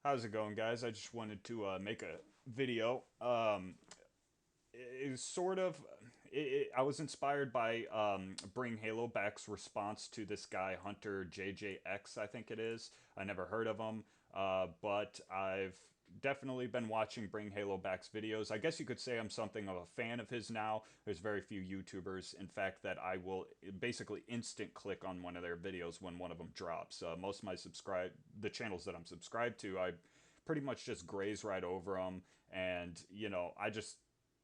How's it going, guys? I just wanted to make a video. It was sort of, I was inspired by Bring Halo Back's response to this guy Hunter JJX, I think it is. I never heard of him, but I've definitely been watching Bring Halo Back's videos. I guess you could say I'm something of a fan of his now. There's very few YouTubers, in fact, that I will basically instant click on one of their videos when one of them drops. Most of the channels that I'm subscribed to, I pretty much just graze right over them, and I just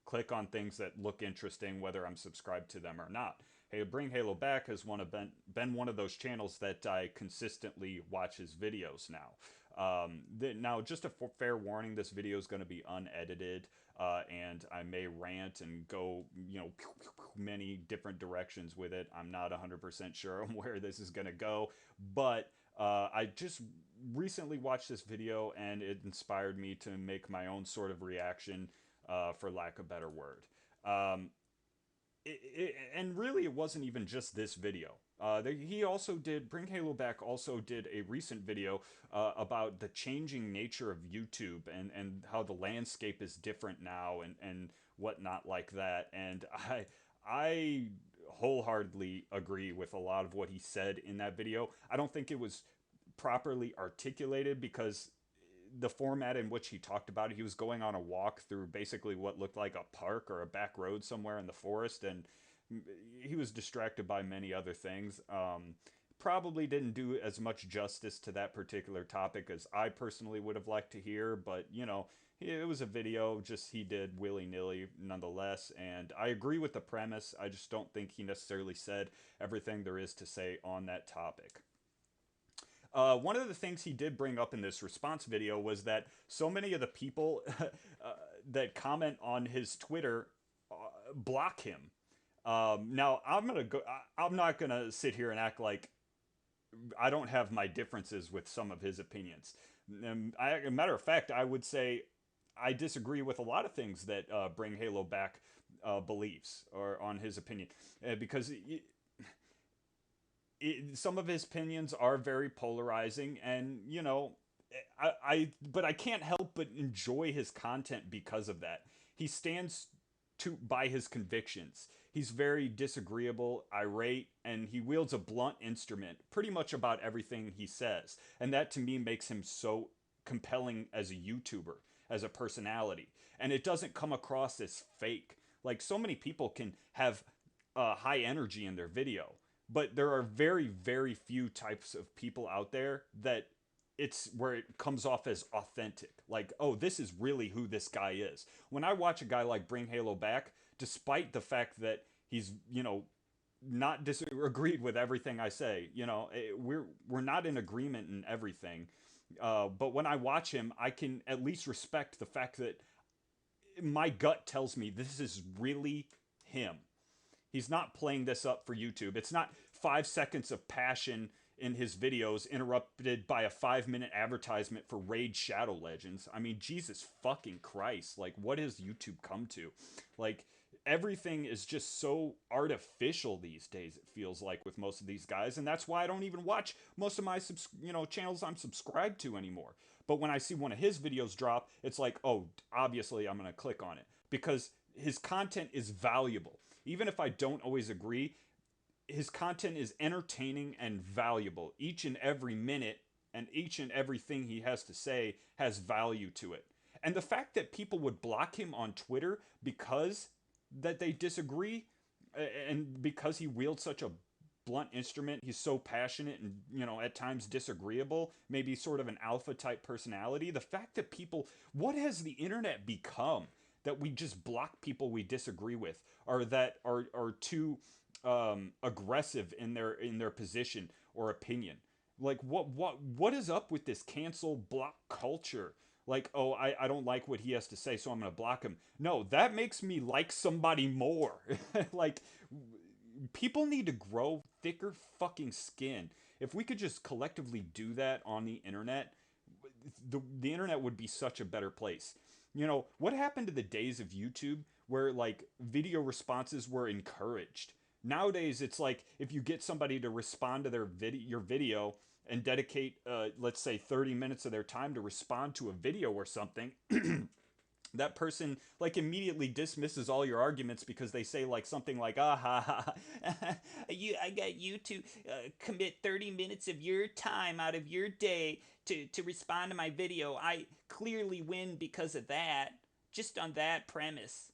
click on things that look interesting, whether I'm subscribed to them or not. Hey, Bring Halo Back has been one of those channels that I consistently watch his videos now. Now, just a fair warning, this video is going to be unedited, and I may rant and go, many different directions with it. I'm not 100% sure on where this is going to go, but I just recently watched this video and it inspired me to make my own sort of reaction, for lack of a better word. Um, and really, it wasn't even just this video. He also did, Bring Halo Back also did a recent video about the changing nature of YouTube, and how the landscape is different now, and whatnot like that. And I wholeheartedly agree with a lot of what he said in that video. I don't think it was properly articulated because the format in which he talked about it, he was going on a walk through basically what looked like a park or a back road somewhere in the forest, and he was distracted by many other things. Probably didn't do as much justice to that particular topic as I personally would have liked to hear, but it was a video just he did willy nilly nonetheless. And I agree with the premise. I just don't think he necessarily said everything there is to say on that topic. One of the things he did bring up in this response video was that so many of the people that comment on his Twitter block him. Now I'm not gonna sit here and act like I don't have my differences with some of his opinions. As a matter of fact, I would say I disagree with a lot of things that Bring Halo Back believes or on his opinion, because some of his opinions are very polarizing, and but I can't help but enjoy his content because of that. He stands to by his convictions. He's very disagreeable, irate, and he wields a blunt instrument pretty much about everything he says. And that to me makes him so compelling as a YouTuber, as a personality. And it doesn't come across as fake. Like, so many people can have high energy in their video, but there are very, very few types of people out there that it's where it comes off as authentic. Like, oh, this is really who this guy is. When I watch a guy like Bring Halo Back, despite the fact that he's, not disagreed with everything I say, we're not in agreement in everything. But when I watch him, I can at least respect the fact that my gut tells me this is really him. He's not playing this up for YouTube. It's not 5 seconds of passion in his videos interrupted by a 5 minute advertisement for Raid Shadow Legends. I mean, Jesus fucking Christ. Like, what has YouTube come to? Like, everything is just so artificial these days, it feels like, with most of these guys. And that's why I don't even watch most of my channels I'm subscribed to anymore. But when I see one of his videos drop, it's like, oh, obviously I'm going to click on it because his content is valuable. Even if I don't always agree, his content is entertaining and valuable. Each and every minute and each and everything he has to say has value to it. And the fact that people would block him on Twitter because that they disagree, and because he wields such a blunt instrument, he's so passionate and, at times disagreeable, maybe sort of an alpha type personality. The fact that people, what has the internet become that we just block people we disagree with, or that are too aggressive in their position or opinion? Like, what is up with this cancel block culture? Like, oh, I don't like what he has to say, so I'm gonna block him. No, that makes me like somebody more. Like, people need to grow thicker fucking skin. If we could just collectively do that on the internet, the internet would be such a better place. What happened to the days of YouTube where, like, video responses were encouraged? Nowadays, it's like if you get somebody to respond to your video, and dedicate, let's say, 30 minutes of their time to respond to a video or something, that person like immediately dismisses all your arguments because they say like something like ah ha ha I got you to commit 30 minutes of your time out of your day to respond to my video. I clearly win because of that. Just on that premise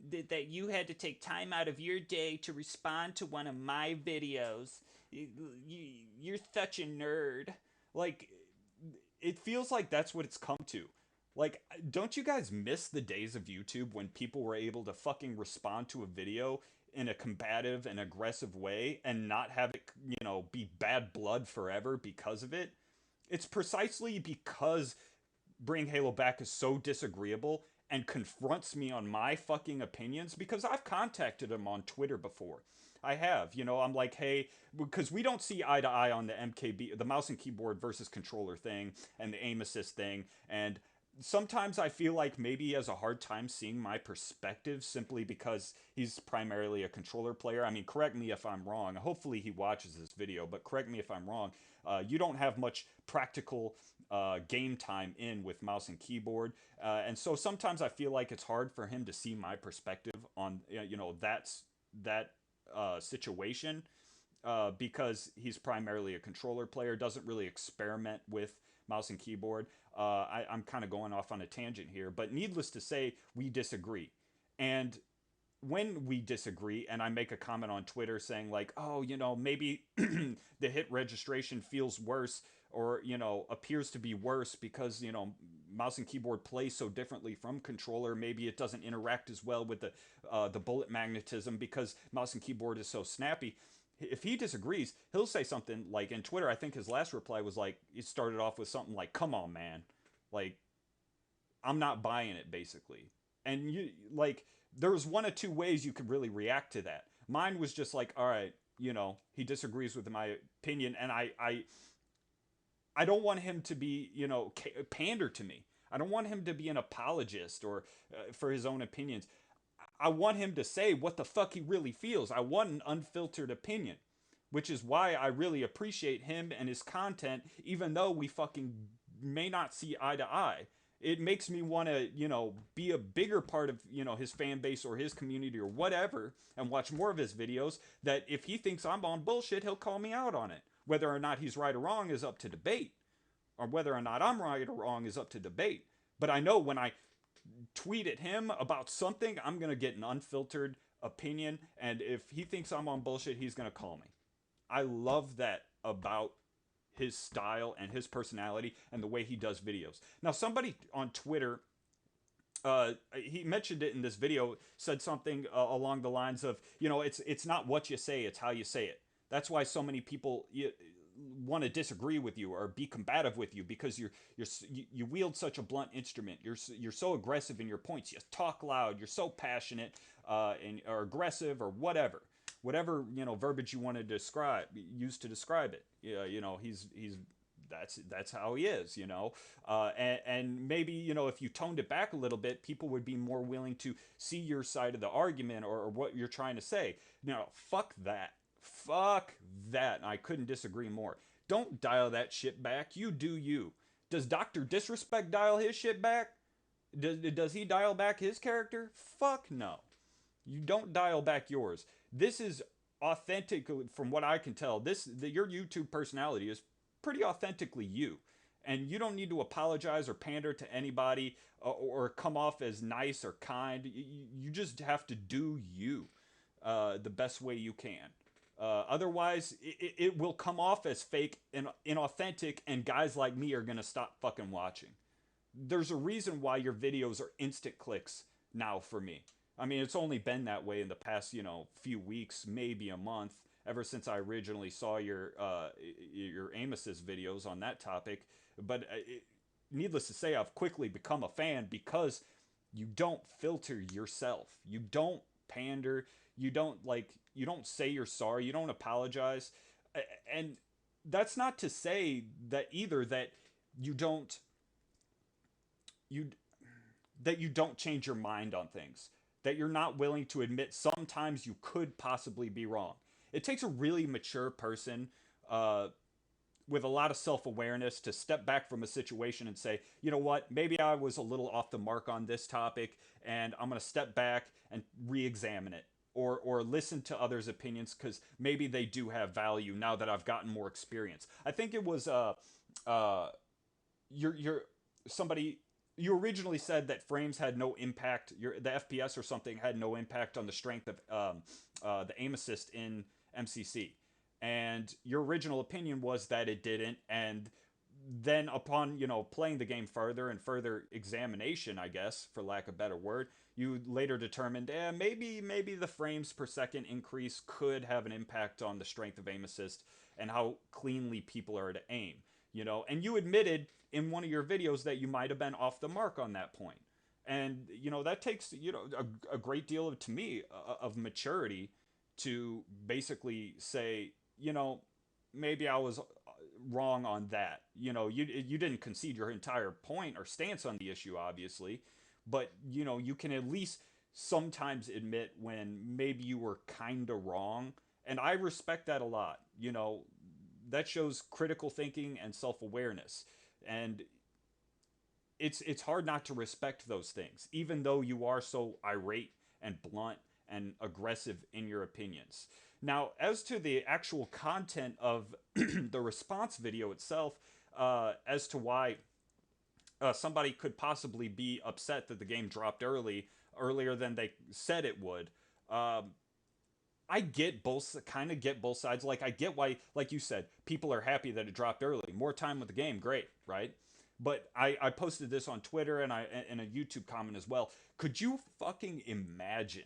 that you had to take time out of your day to respond to one of my videos. You're such a nerd. Like, it feels like that's what it's come to. Like, don't you guys miss the days of YouTube when people were able to fucking respond to a video in a combative and aggressive way and not have it, be bad blood forever because of it? It's precisely because Bring Halo Back is so disagreeable and confronts me on my fucking opinions because I've contacted him on Twitter before. I have, I'm like, hey, because we don't see eye to eye on the MKB, the mouse and keyboard versus controller thing and the aim assist thing. And sometimes I feel like maybe he has a hard time seeing my perspective simply because he's primarily a controller player. I mean, correct me if I'm wrong. Hopefully he watches this video, but correct me if I'm wrong. You don't have much practical game time in with mouse and keyboard, and so sometimes I feel like it's hard for him to see my perspective on that situation because he's primarily a controller player, doesn't really experiment with mouse and keyboard. I'm kind of going off on a tangent here, but needless to say, we disagree. And when we disagree, and I make a comment on Twitter saying, like, oh, maybe the hit registration feels worse or, appears to be worse because, mouse and keyboard play so differently from controller. Maybe it doesn't interact as well with the bullet magnetism because mouse and keyboard is so snappy. If he disagrees, he'll say something like in Twitter. I think his last reply was like, it started off with something like, come on, man. Like, I'm not buying it, basically. And you, like, there was one of two ways you could really react to that. Mine was just like, all right, he disagrees with my opinion, and I don't want him to be, pander to me. I don't want him to be an apologist or for his own opinions. I want him to say what the fuck he really feels. I want an unfiltered opinion, which is why I really appreciate him and his content, even though we fucking may not see eye to eye. It makes me want to, be a bigger part of, his fan base or his community or whatever and watch more of his videos. That if he thinks I'm on bullshit, he'll call me out on it. Whether or not he's right or wrong is up to debate, or whether or not I'm right or wrong is up to debate. But I know when I tweet at him about something, I'm going to get an unfiltered opinion. And if he thinks I'm on bullshit, he's going to call me. I love that about his style and his personality and the way he does videos. Now, somebody on Twitter, he mentioned it in this video, said something along the lines of, it's not what you say, it's how you say it. That's why so many people want to disagree with you or be combative with you because you wield such a blunt instrument. You're so aggressive in your points. You talk loud. You're so passionate and or aggressive or whatever verbiage you want to use to describe it. Yeah, he's that's how he is. And maybe if you toned it back a little bit, people would be more willing to see your side of the argument or what you're trying to say. Now, fuck that. Fuck that. I couldn't disagree more. Don't dial that shit back. You do you. Does Dr. Disrespect dial his shit back? Does he dial back his character? Fuck no. You don't dial back yours. This is authentic from what I can tell. Your YouTube personality is pretty authentically you. And you don't need to apologize or pander to anybody or come off as nice or kind. You just have to do you the best way you can. Otherwise, it will come off as fake and inauthentic, and guys like me are going to stop fucking watching. There's a reason why your videos are instant clicks now for me. I mean, it's only been that way in the past, few weeks, maybe a month, ever since I originally saw your aim assist videos on that topic. But needless to say, I've quickly become a fan because you don't filter yourself. You don't pander. You don't say you're sorry. You don't apologize. And that's not to say that either that you don't you that you don't change your mind on things. That you're not willing to admit sometimes you could possibly be wrong. It takes a really mature person with a lot of self-awareness to step back from a situation and say, you know what, maybe I was a little off the mark on this topic, and I'm going to step back and re-examine it, or listen to others' opinions because maybe they do have value now that I've gotten more experience. I think it was uh you're somebody, you originally said that frames had no impact. The FPS or something had no impact on the strength of the aim assist in MCC, and your original opinion was that it didn't. And then upon playing the game further and further examination, I guess for lack of a better word, you later determined, maybe the frames per second increase could have an impact on the strength of aim assist and how cleanly people are to aim. And you admitted in one of your videos that you might have been off the mark on that point. And that takes a great deal of, to me, of maturity to basically say, maybe I was wrong on that. You didn't concede your entire point or stance on the issue, obviously, but you can at least sometimes admit when maybe you were kind of wrong, and I respect that a lot. That shows critical thinking and self-awareness, and it's hard not to respect those things, even though you are so irate and blunt and aggressive in your opinions. Now, as to the actual content of the response video itself, as to why somebody could possibly be upset that the game dropped earlier than they said it would. I get both, kind of get both sides. Like, I get why, like you said, people are happy that it dropped early. More time with the game, great, right? But I posted this on Twitter and a YouTube comment as well. Could you fucking imagine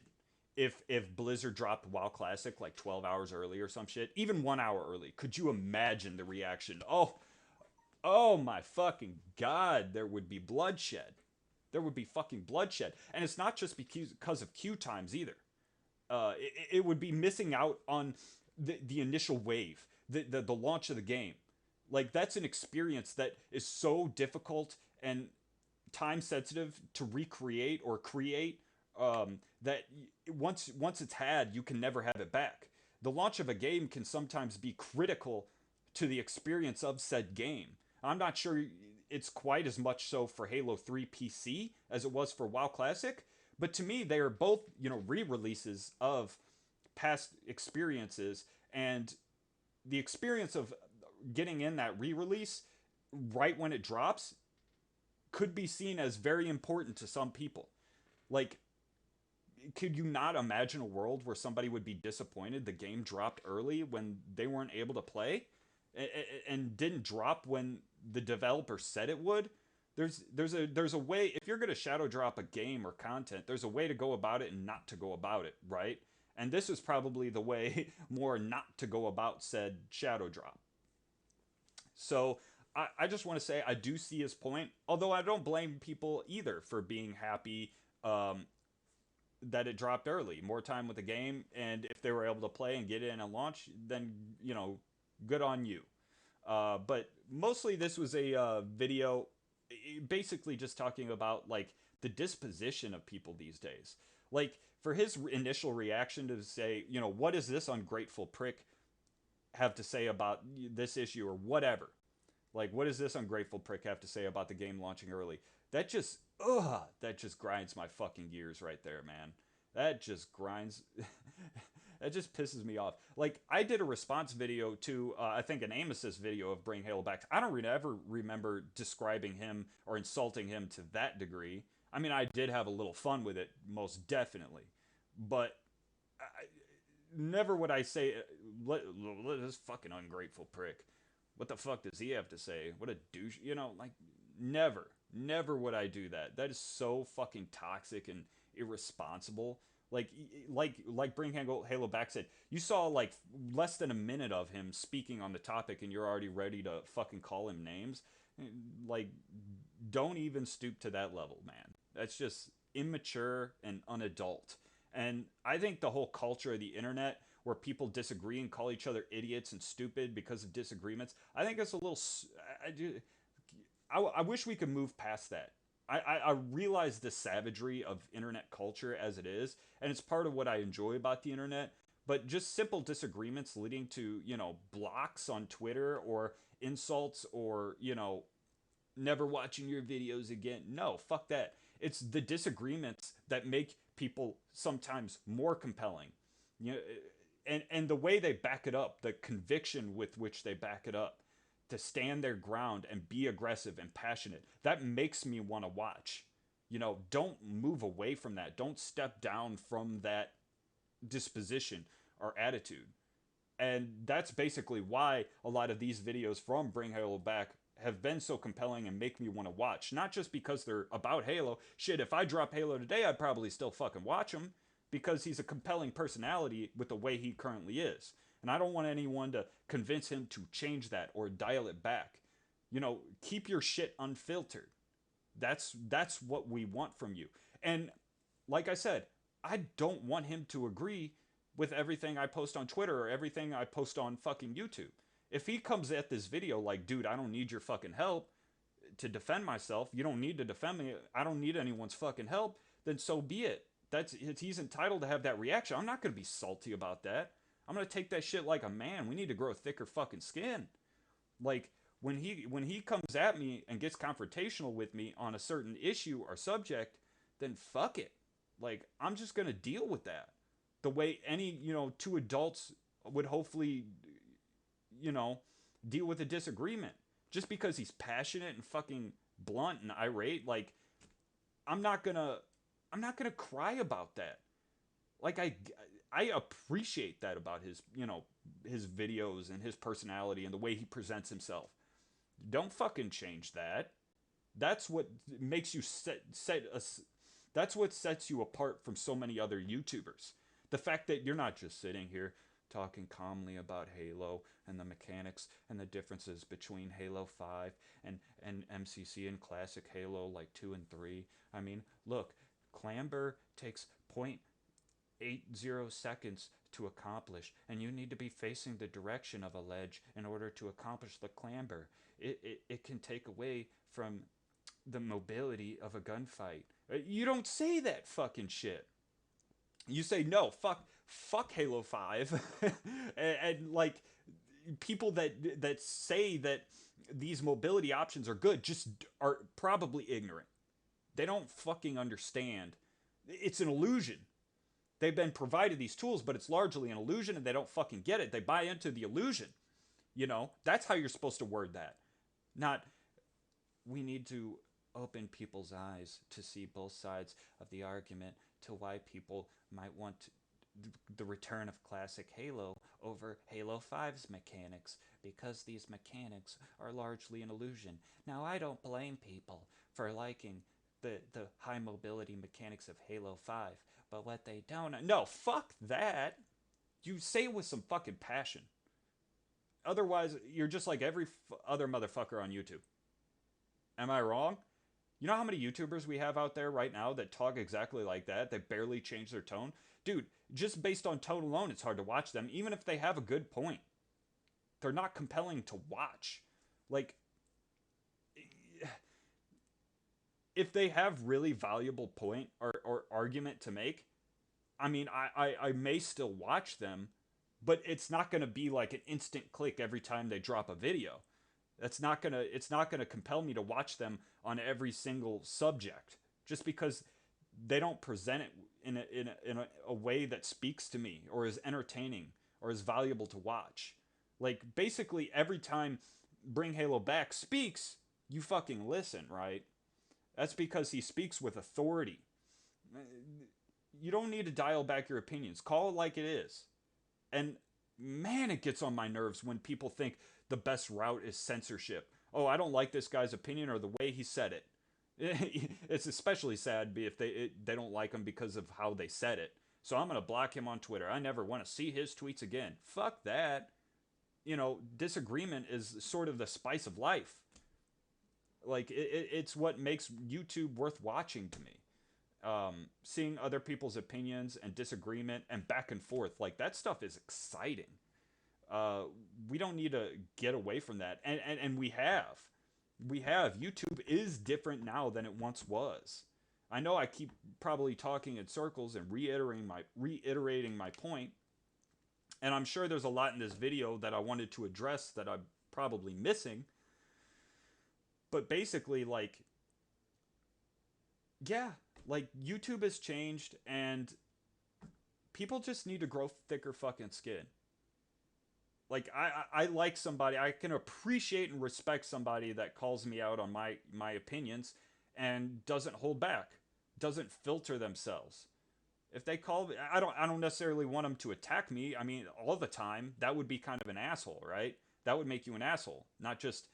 if Blizzard dropped WoW Classic like 12 hours early or some shit, even 1 hour early? Could you imagine the reaction? Oh my fucking god, there would be bloodshed. There would be fucking bloodshed, and it's not just because of queue times either. It would be missing out on the initial wave, the launch of the game. Like, that's an experience that is so difficult and time sensitive to recreate or create, that once it's had, you can never have it back. The launch of a game can sometimes be critical to the experience of said game. I'm not sure it's quite as much so for Halo 3 PC as it was for WoW Classic, but to me, they are both, re-releases of past experiences, and the experience of getting in that re-release right when it drops could be seen as very important to some people. Like, could you not imagine a world where somebody would be disappointed the game dropped early when they weren't able to play, and didn't drop when the developer said it would? There's a way, if you're going to shadow drop a game or content, there's a way to go about it and not to go about it, right? And this is probably the way more not to go about said shadow drop. So I just want to say I do see his point, although I don't blame people either for being happy, that it dropped early. More time with the game, and if they were able to play and get in and launch, then, good on you. But mostly this was a video basically just talking about, like, the disposition of people these days. Like, for his initial reaction to say, what does this ungrateful prick have to say about this issue or whatever? Like, what does this ungrateful prick have to say about the game launching early? That just grinds my fucking gears right there, man. That just grinds. That just pisses me off. Like, I did a response video to, I think, an aim assist video of Bring Halo Back. I don't ever remember describing him or insulting him to that degree. I mean, I did have a little fun with it, most definitely. But never would I say, this fucking ungrateful prick. What the fuck does he have to say? What a douche. Like, never. Never would I do that. That is so fucking toxic and irresponsible. Like Bring Halo Back said, you saw like less than a minute of him speaking on the topic, and you're already ready to fucking call him names. Like, don't even stoop to that level, man. That's just immature and unadult. And I think the whole culture of the internet, where people disagree and call each other idiots and stupid because of disagreements, I think it's a little. I wish we could move past that. I realize the savagery of internet culture as it is, and it's part of what I enjoy about the internet. But just simple disagreements leading to, blocks on Twitter, or insults or, never watching your videos again. No, fuck that. It's the disagreements that make people sometimes more compelling. You know, and the way they back it up, the conviction with which they back it up, to stand their ground and be aggressive and passionate, that makes me want to watch. Don't move away from that. Don't step down from that disposition or attitude. And that's basically why a lot of these videos from Bring Halo Back have been so compelling and make me want to watch. Not just because they're about Halo. Shit, if I drop Halo today, I'd probably still fucking watch him because he's a compelling personality with the way he currently is. And I don't want anyone to convince him to change that or dial it back. Keep your shit unfiltered. That's what we want from you. And like I said, I don't want him to agree with everything I post on Twitter or everything I post on fucking YouTube. If he comes at this video like, dude, I don't need your fucking help to defend myself. You don't need to defend me. I don't need anyone's fucking help. Then so be it. He's entitled to have that reaction. I'm not going to be salty about that. I'm going to take that shit like a man. We need to grow thicker fucking skin. Like when he comes at me and gets confrontational with me on a certain issue or subject, then fuck it. Like I'm just going to deal with that. The way any, two adults would hopefully, deal with a disagreement. Just because he's passionate and fucking blunt and irate, like I'm not gonna cry about that. Like I appreciate that about his, his videos and his personality and the way he presents himself. Don't fucking change that. That's what makes you that's what sets you apart from so many other YouTubers. The fact that you're not just sitting here talking calmly about Halo and the mechanics and the differences between Halo 5 and MCC and classic Halo like 2 and 3. I mean, look, clamber takes 0.80 seconds to accomplish, and you need to be facing the direction of a ledge in order to accomplish the clamber. It can take away from the mobility of a gunfight. You don't say that fucking shit. You say no, fuck Halo 5. and like people that say that these mobility options are good just are probably ignorant. They don't fucking understand. It's an illusion. They've been provided these tools, but it's largely an illusion and they don't fucking get it. They buy into the illusion. That's how you're supposed to word that. Not, we need to open people's eyes to see both sides of the argument to why people might want the return of classic Halo over Halo 5's mechanics, because these mechanics are largely an illusion. Now, I don't blame people for liking the high mobility mechanics of Halo 5, but what they don't... No, fuck that! You say it with some fucking passion. Otherwise, you're just like every other motherfucker on YouTube. Am I wrong? You know how many YouTubers we have out there right now that talk exactly like that? They barely change their tone? Dude, just based on tone alone, it's hard to watch them, even if they have a good point. They're not compelling to watch. Like, if they have really valuable point or argument to make, I mean, I may still watch them, but it's not going to be like an instant click every time they drop a video. It's not gonna compel me to watch them on every single subject, just because they don't present it in a way that speaks to me or is entertaining or is valuable to watch. Like basically every time Bring Halo Back speaks, you fucking listen, right? That's because he speaks with authority. You don't need to dial back your opinions. Call it like it is. And man, it gets on my nerves when people think the best route is censorship. Oh, I don't like this guy's opinion or the way he said it. It's especially sad if they don't like him because of how they said it. So I'm going to block him on Twitter. I never want to see his tweets again. Fuck that. Disagreement is sort of the spice of life. Like, it's what makes YouTube worth watching to me. Seeing other people's opinions and disagreement and back and forth, like, that stuff is exciting. We don't need to get away from that. And we have. YouTube is different now than it once was. I know I keep probably talking in circles and reiterating my point. And I'm sure there's a lot in this video that I wanted to address that I probably missing. But basically, like, yeah, like YouTube has changed, and people just need to grow thicker fucking skin. Like I like somebody, I can appreciate and respect somebody that calls me out on my opinions and doesn't hold back, doesn't filter themselves. If they call me, I don't necessarily want them to attack me. I mean, all the time that would be kind of an asshole, right? That would make you an asshole, not just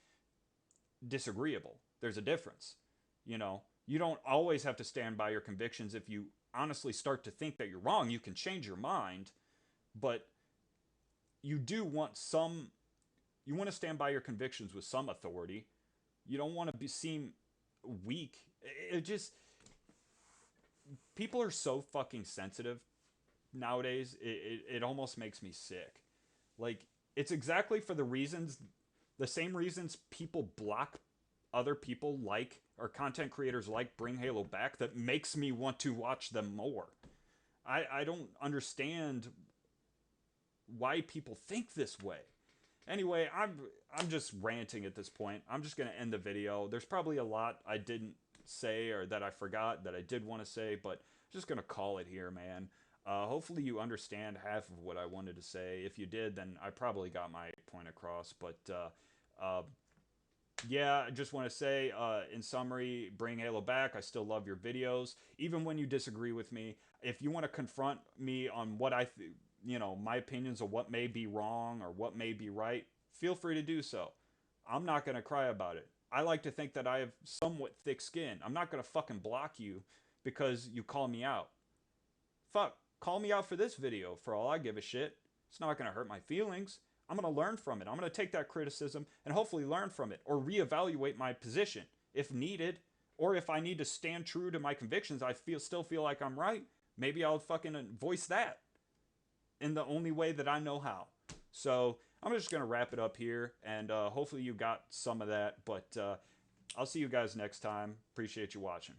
disagreeable. There's a difference. You know, you don't always have to stand by your convictions. If you honestly start to think that you're wrong, you can change your mind, but you do want some, you want to stand by your convictions with some authority. You don't want to seem weak. It just, people are so fucking sensitive nowadays. It almost makes me sick. Like, it's exactly for the reasons, the same reasons people block other people like, or content creators like Bring Halo Back, that makes me want to watch them more. I don't understand why people think this way. Anyway, I'm just ranting at this point. I'm just gonna end the video. There's probably a lot I didn't say or that I forgot that I did want to say, but I'm just gonna call it here, man. Hopefully you understand half of what I wanted to say. If you did, then I probably got my point across. But yeah, I just want to say, in summary, Bring Halo Back. I still love your videos, even when you disagree with me. If you want to confront me on what my opinions of what may be wrong or what may be right, feel free to do so. I'm not gonna cry about it. I like to think that I have somewhat thick skin. I'm not gonna fucking block you because you call me out. Fuck, call me out for this video for all I give a shit. It's not gonna hurt my feelings. I'm gonna learn from it. I'm gonna take that criticism and hopefully learn from it or reevaluate my position if needed, or if I need to stand true to my convictions. I still feel like I'm right. Maybe I'll fucking voice that in the only way that I know how. So I'm just gonna wrap it up here, and hopefully you got some of that. But I'll see you guys next time. Appreciate you watching.